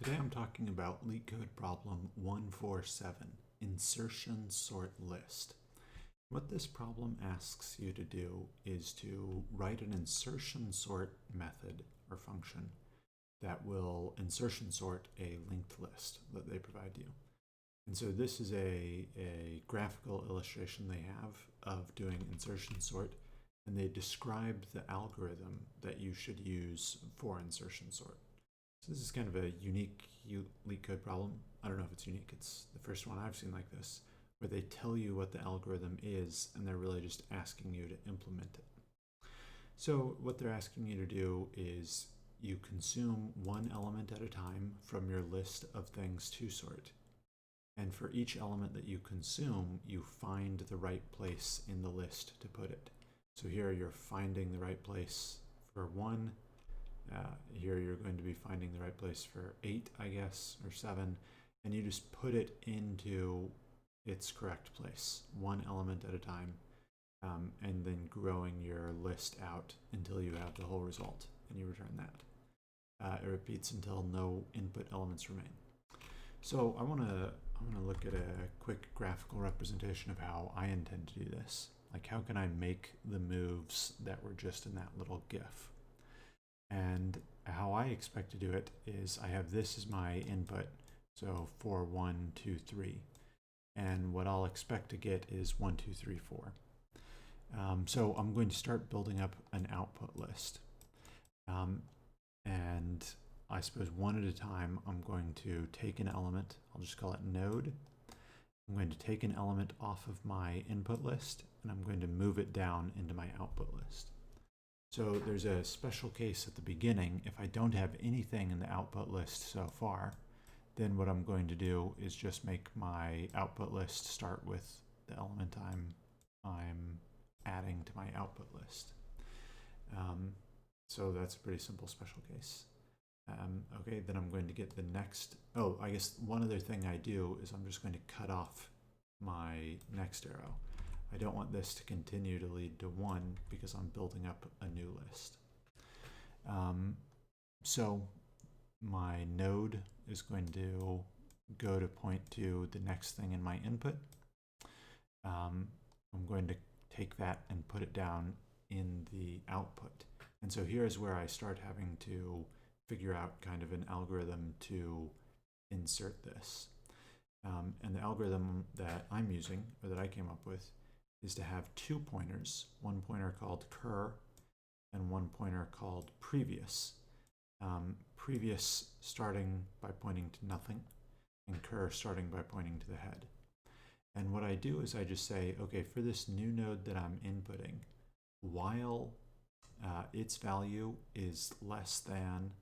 Today I'm talking about LeetCode problem 147, Insertion Sort List. What this problem asks you to do is to write an insertion sort method or function that will insertion sort a linked list that they provide you. And so this is a graphical illustration they have of doing insertion sort, and they describe the algorithm that you should use for insertion sort. So this is kind of a unique LeetCode problem. I don't know if it's unique, it's the first one I've seen like this, where they tell you what the algorithm is and they're really just asking you to implement it. So what they're asking you to do is you consume one element at a time from your list of things to sort. And for each element that you consume, you find the right place in the list to put it. So here you're finding the right place for 1. Here you're going to be finding the right place for 8, I guess, or 7, and you just put it into its correct place, one element at a time, and then growing your list out until you have the whole result, and you return that. It repeats until no input elements remain. So I want to look at a quick graphical representation of how I intend to do this. Like, how can I make the moves that were just in that little GIF? And how I expect to do it is I have this as my input, so 4, 1, 2, 3. And what I'll expect to get is 1, 2, 3, 4. So I'm going to start building up an output list. And I suppose one at a time, I'm going to take an element, I'll just call it node. I'm going to take an element off of my input list, and I'm going to move it down into my output list. So there's a special case at the beginning. If I don't have anything in the output list so far, then what I'm going to do is just make my output list start with the element I'm adding to my output list. So that's a pretty simple special case. Okay, then I'm going to get the next. Oh, I guess one other thing I do is I'm just going to cut off my next arrow. I don't want this to continue to lead to 1 because I'm building up a new list. So my node is going to go to point to the next thing in my input. I'm going to take that and put it down in the output. And so here's where I start having to figure out kind of an algorithm to insert this. And the algorithm that I'm using, or that I came up with, is to have 2 pointers, one pointer called cur and one pointer called previous. Previous starting by pointing to nothing, and cur starting by pointing to the head. And what I do is I just say, okay, for this new node that I'm inputting, while its value is less than,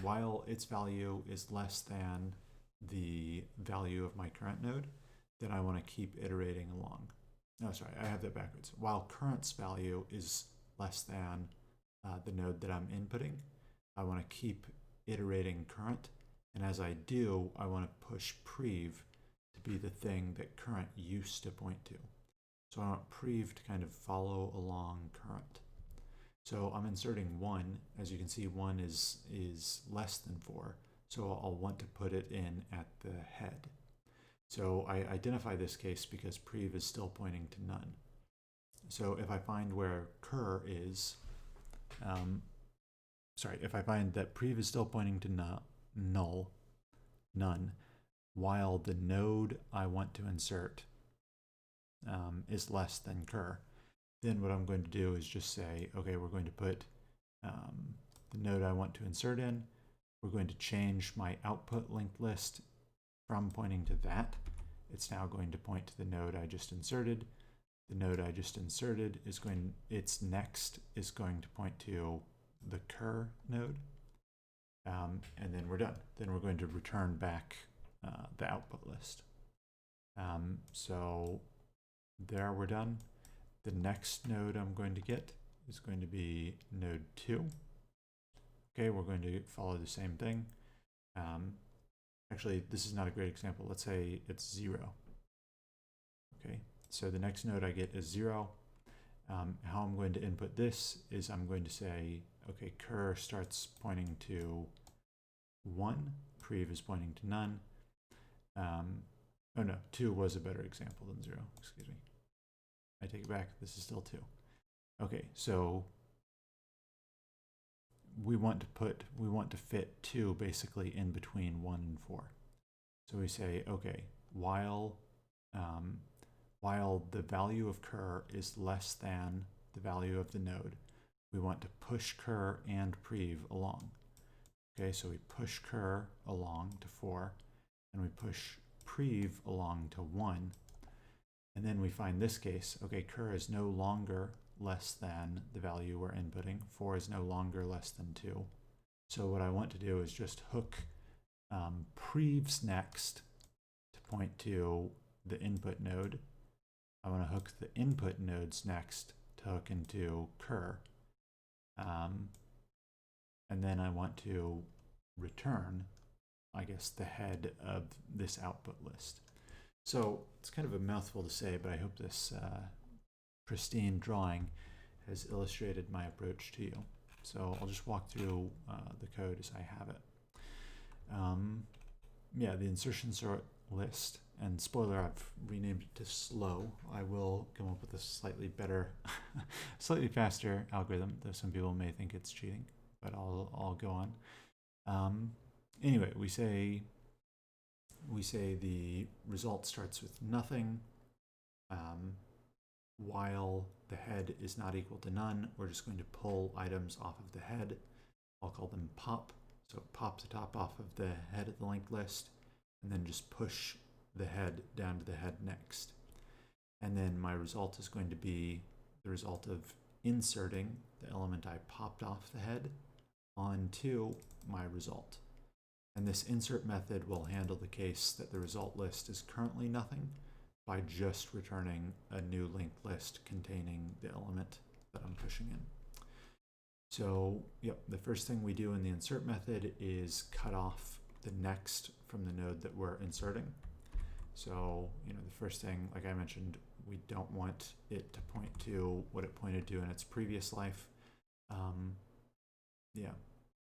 while its value is less than the value of my current node, then I want to keep iterating along. No, sorry, I have that backwards. While current's value is less than the node that I'm inputting, I want to keep iterating current. And as I do, I want to push prev to be the thing that current used to point to. So I want prev to kind of follow along current. So I'm inserting 1. As you can see, 1 is less than 4. So I'll want to put it in at the head. So I identify this case because prev is still pointing to none. So if I find where cur is, if I find that prev is still pointing to none, while the node I want to insert is less than cur, then what I'm going to do is just say, okay, we're going to put the node I want to insert in. We're going to change my output linked list from pointing to that. It's now going to point to the node I just inserted. The node I just inserted is its next is going to point to the cur node. And then we're done. Then we're going to return back the output list. So there we're done. The next node I'm going to get is going to be node 2. Okay, we're going to follow the same thing. Actually, this is not a great example. Let's say it's 0. Okay, so the next node I get is 0. How I'm going to input this is I'm going to say, okay, cur starts pointing to 1, prev is pointing to none. Oh no, 2 was a better example than 0, excuse me. I take it back, this is still 2. Okay, so we want to fit 2 basically in between 1 and 4. So we say, okay, while the value of cur is less than the value of the node, we want to push cur and prev along. Okay, so we push cur along to 4, and we push prev along to 1, and then we find this case, okay, cur is no longer less than the value we're inputting, 4 is no longer less than 2. So what I want to do is just hook prev's next to point to the input node. I want to hook the input nodes next to hook into cur. And then I want to return, I guess, the head of this output list. So it's kind of a mouthful to say, but I hope this pristine drawing has illustrated my approach to you. So I'll just walk through the code as I have it. Yeah, the insertion sort list, and spoiler, I've renamed it to slow. I will come up with a slightly better, slightly faster algorithm, though some people may think it's cheating, but I'll go on. Anyway, we say the result starts with nothing. While the head is not equal to none, we're just going to pull items off of the head. I'll call them pop. So pop the top off of the head of the linked list, and then just push the head down to the head next. And then my result is going to be the result of inserting the element I popped off the head onto my result. And this insert method will handle the case that the result list is currently nothing by just returning a new linked list containing the element that I'm pushing in. So, yep, the first thing we do in the insert method is cut off the next from the node that we're inserting. So, the first thing, like I mentioned, we don't want it to point to what it pointed to in its previous life. Yeah,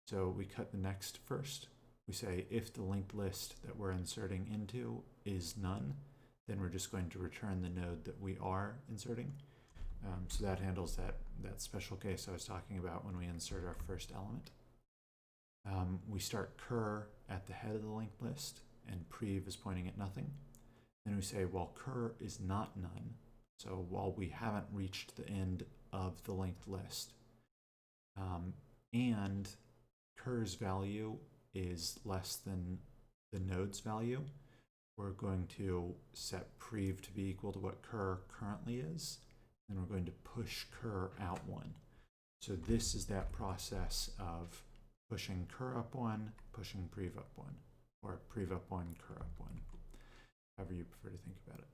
so we cut the next first. We say if the linked list that we're inserting into is none, then we're just going to return the node that we are inserting. So that handles that special case I was talking about when we insert our first element. We start cur at the head of the linked list, and prev is pointing at nothing. Then we say, well, cur is not none. So while we haven't reached the end of the linked list, and cur's value is less than the node's value, we're going to set prev to be equal to what cur currently is, and we're going to push cur out 1. So this is that process of pushing cur up 1, pushing prev up 1, or prev up 1, cur up 1, however you prefer to think about it.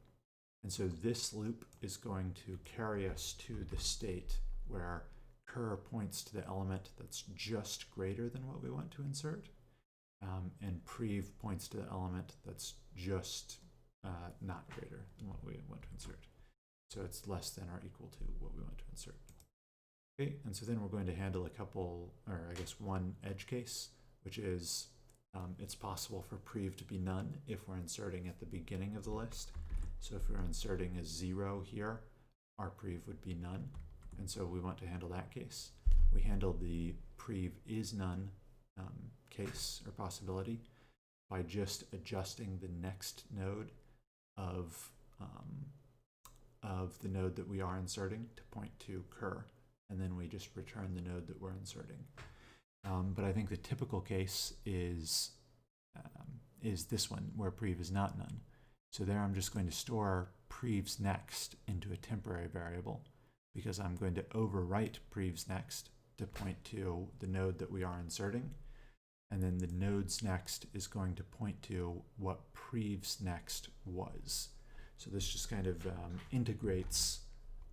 And so this loop is going to carry us to the state where cur points to the element that's just greater than what we want to insert, and prev points to the element that's just not greater than what we want to insert. So it's less than or equal to what we want to insert. Okay, and so then we're going to handle a couple, or I guess one edge case, which is it's possible for prev to be none if we're inserting at the beginning of the list. So if we're inserting a 0 here, our prev would be none. And so we want to handle that case. We handle the prev is none case or possibility by just adjusting the next node of the node that we are inserting to point to cur, and then we just return the node that we're inserting. But I think the typical case is this one where prev is not none. So there I'm just going to store prev's next into a temporary variable because I'm going to overwrite prev's next to point to the node that we are inserting. And then the node's next is going to point to what prev's next was. So this just kind of integrates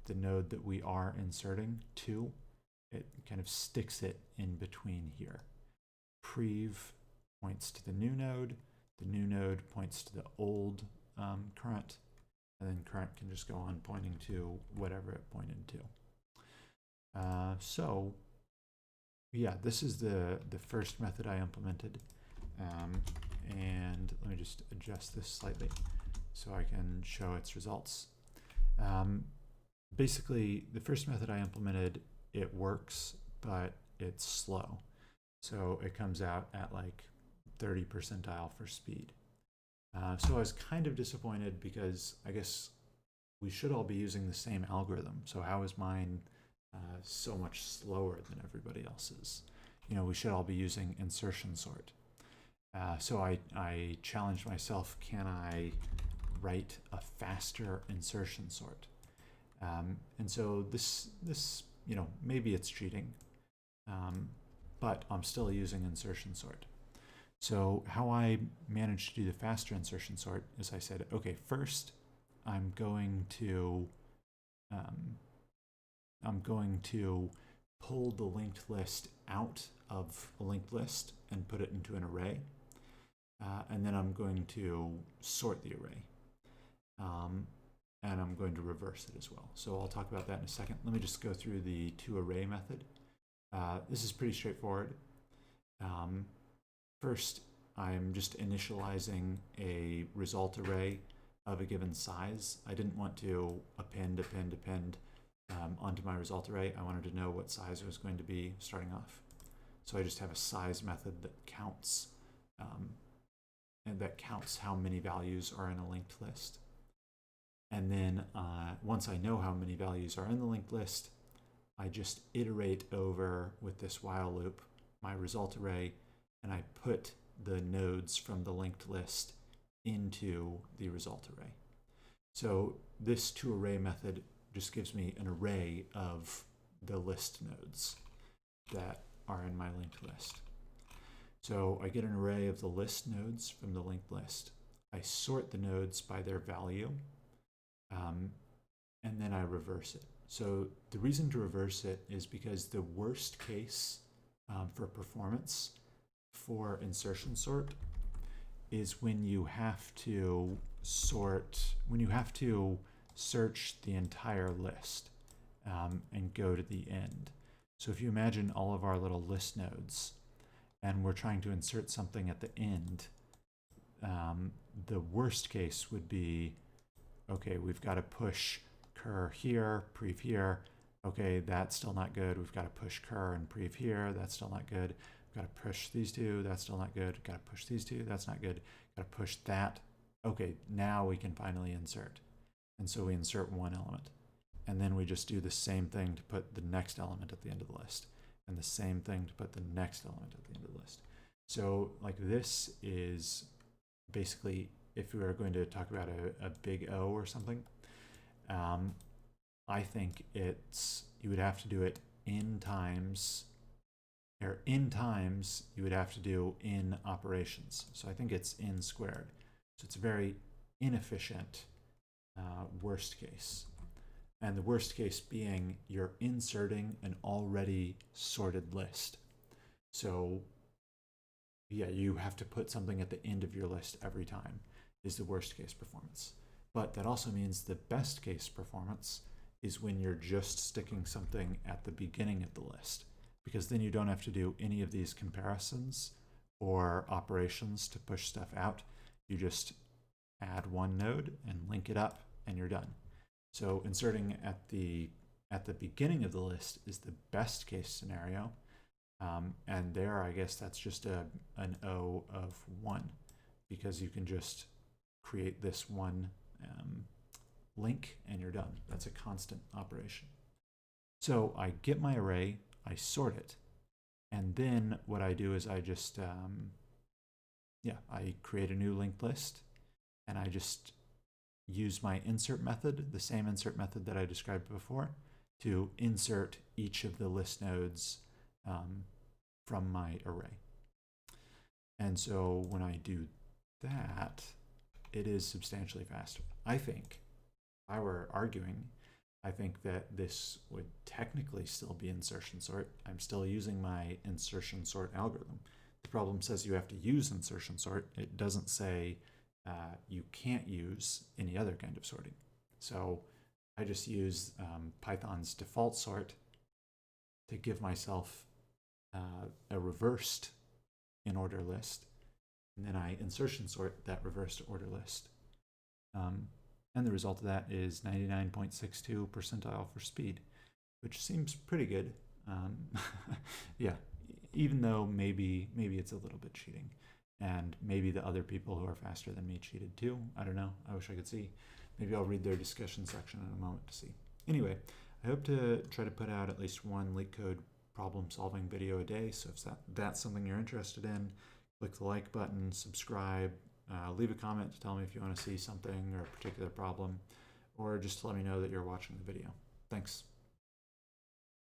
the node that we are inserting to. It kind of sticks it in between here. Prev points to the new node points to the old current, and then current can just go on pointing to whatever it pointed to. So Yeah, this is the first method I implemented. And let me just adjust this slightly so I can show its results. Basically, the first method I implemented, it works, but it's slow. So it comes out at like 30 percentile for speed. So I was kind of disappointed because I guess we should all be using the same algorithm. So how is mine so much slower than everybody else's? You know, we should all be using insertion sort. So I challenged myself, can I write a faster insertion sort? And so this, you know, maybe it's cheating, but I'm still using insertion sort. So how I managed to do the faster insertion sort is I said, okay, first I'm going to pull the linked list out of a linked list and put it into an array. And then I'm going to sort the array. And I'm going to reverse it as well. So I'll talk about that in a second. Let me just go through the toArray method. This is pretty straightforward. First, I'm just initializing a result array of a given size. I didn't want to append onto my result array. I wanted to know what size it was going to be starting off. So I just have a size method that counts, and that counts how many values are in a linked list. And then once I know how many values are in the linked list, I just iterate over with this while loop my result array, and I put the nodes from the linked list into the result array. So this toArray method just gives me an array of the list nodes that are in my linked list. So I get an array of the list nodes from the linked list. I sort the nodes by their value, and then I reverse it. So the reason to reverse it is because the worst case for performance for insertion sort is when you have to search the entire list and go to the end. So if you imagine all of our little list nodes and we're trying to insert something at the end, the worst case would be, okay, we've got to push cur here, prev here. Okay, that's still not good. We've got to push cur and prev here. That's still not good. We've got to push these two. That's still not good. Got to push these two. That's not good. Got to push that. Okay, now we can finally insert. And so we insert one element. And then we just do the same thing to put the next element at the end of the list. And the same thing to put the next element at the end of the list. So like this is basically, if we were going to talk about a big O or something, I think you would have to do it in times you would have to do in operations. So I think it's in squared. So it's a very inefficient worst case. And the worst case being you're inserting an already sorted list. So yeah, you have to put something at the end of your list every time is the worst case performance. But that also means the best case performance is when you're just sticking something at the beginning of the list, because then you don't have to do any of these comparisons or operations to push stuff out. You just add one node and link it up and you're done. So inserting at the beginning of the list is the best case scenario. And there, I guess that's just an O of 1, because you can just create this one link and you're done. That's a constant operation. So I get my array, I sort it, and then what I do is I just, I create a new linked list, and I just use my insert method, the same insert method that I described before, to insert each of the list nodes from my array. And so when I do that, it is substantially faster. I think, if I were arguing, I think that this would technically still be insertion sort. I'm still using my insertion sort algorithm. The problem says you have to use insertion sort. It doesn't say you can't use any other kind of sorting. So I just use Python's default sort to give myself a reversed in order list, and then I insertion sort that reversed order list. And the result of that is 99.62 percentile for speed, which seems pretty good. Yeah, even though maybe it's a little bit cheating, and maybe the other people who are faster than me cheated too. I don't know. I wish I could see. Maybe I'll read their discussion section in a moment to see. Anyway, I hope to try to put out at least one LeetCode problem-solving video a day. So if that's something you're interested in, click the like button, subscribe, leave a comment to tell me if you want to see something or a particular problem, or just to let me know that you're watching the video. Thanks.